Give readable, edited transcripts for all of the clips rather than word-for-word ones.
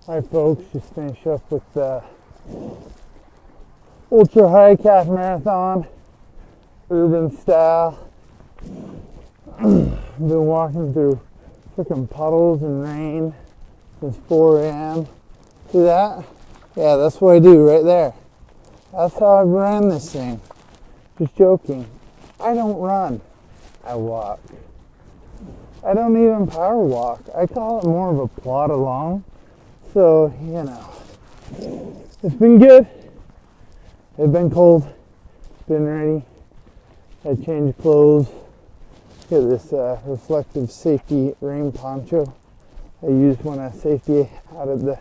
Hi folks, just finished up with the Ultrahike half marathon, urban style. I've been walking through freaking puddles and rain since 4 a.m. See that? Yeah, that's what I do right there. That's how I've ran this thing. Just joking. I don't run, I walk. I don't even power walk. I call it more of a plod along. So, you know, it's been good. It's been cold. Been ready. I changed clothes. Get this reflective safety rain poncho I used when I safety out of the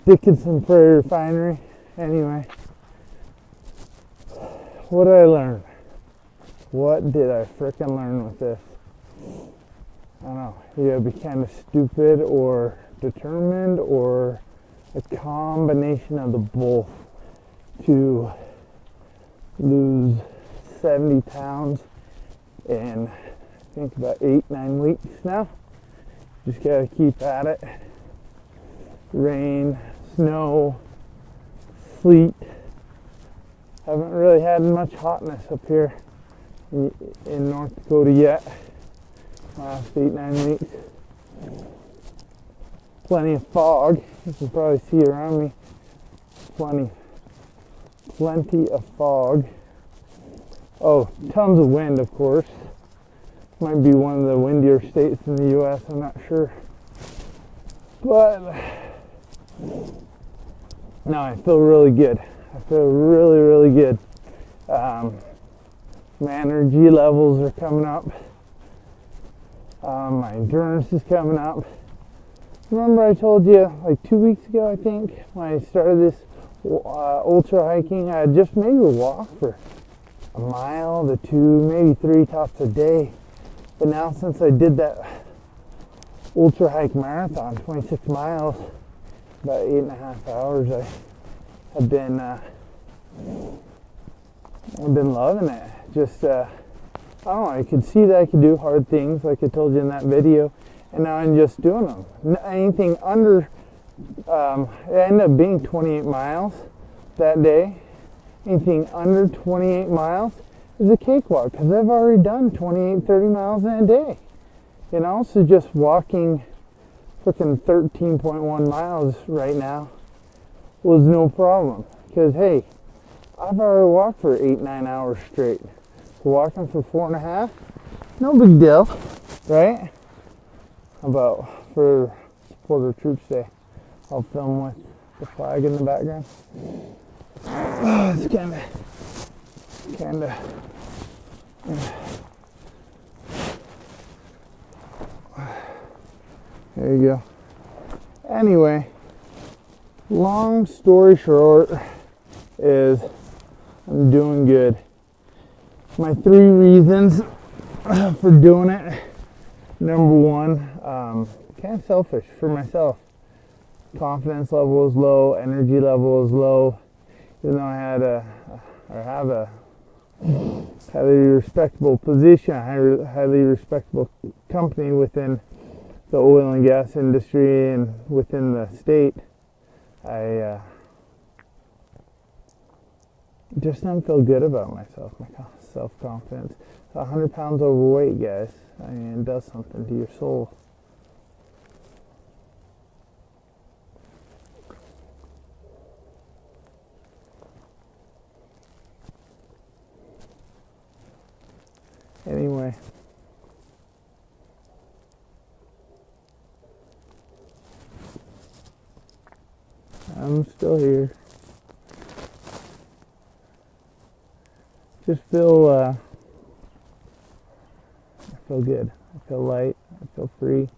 Dickinson Prairie Refinery. Anyway, what did I learn? What did I frickin' learn with this? I don't know. You gotta be kind of stupid or determined or a combination of the both to lose 70 pounds in I think about 8-9 weeks now. Just gotta keep at it. Rain, snow, sleet. Haven't really had much hotness up here in North Dakota yet. Last 8-9 weeks. Plenty of fog. You can probably see around me. Plenty of fog. Oh, tons of wind, of course. Might be one of the windier states in the U.S. I'm not sure. But no, I feel really good. I feel really, really good. My energy levels are coming up. My endurance is coming up. Remember I told you like 2 weeks ago, I think, when I started this ultra hiking, I had just maybe walk for a mile to 2, maybe 3 tops a day. But now since I did that ultra hike marathon, 26 miles, about 8.5 hours, I've been loving it. Just I don't know, I could see that I could do hard things like I told you in that video, and now I'm just doing them. Anything under, it ended up being 28 miles that day. Anything under 28 miles is a cakewalk because I've already done 28, 30 miles in a day. You know, so just walking freaking 13.1 miles right now was no problem because, hey, I've already walked for 8-9 hours straight. Walking for 4.5, no big deal, right? How about for Supporter Troops Day? I'll film with the flag in the background. It's kind of. There you go. Anyway, long story short is I'm doing good. My 3 reasons for doing it. Number 1, kind of selfish for myself. Confidence level is low, energy level is low. Even though I have a highly respectable position, a highly respectable company within the oil and gas industry and within the state, I just don't feel good about myself, my self-confidence. 100 pounds overweight, guys. I mean, it does something to your soul. Anyway, I'm still here. Just feel, I feel good. I feel light. I feel free.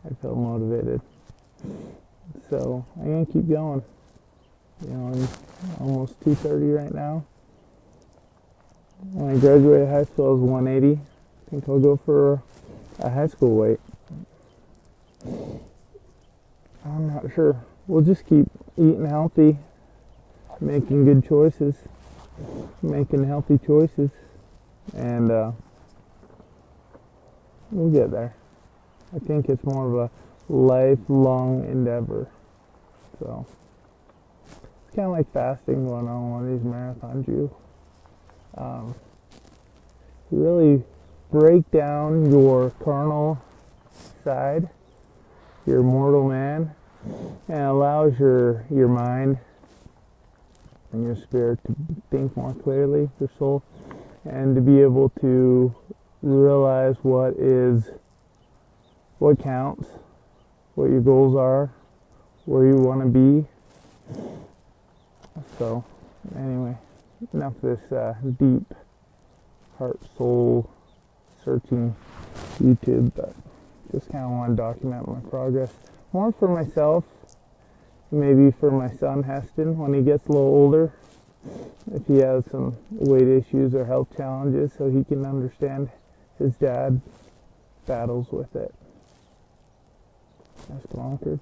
I feel motivated. So I'm gonna keep going. You know, I'm almost 230 right now. When I graduated high school, I was 180. I think I'll go for a high school weight. I'm not sure. We'll just keep eating healthy, making good choices, making healthy choices, and we'll get there. I think it's more of a lifelong endeavor. So it's kind of like fasting going on one of these marathons. You really break down your carnal side, your mortal man, and allows your mind and your spirit to think more clearly, your soul, and to be able to realize what counts, what your goals are, where you want to be. So anyway, enough of this deep heart soul searching YouTube, but just kind of want to document my progress more for myself, maybe for my son Heston when he gets a little older, if he has some weight issues or health challenges, so he can understand his dad battles with it. That's bonkers.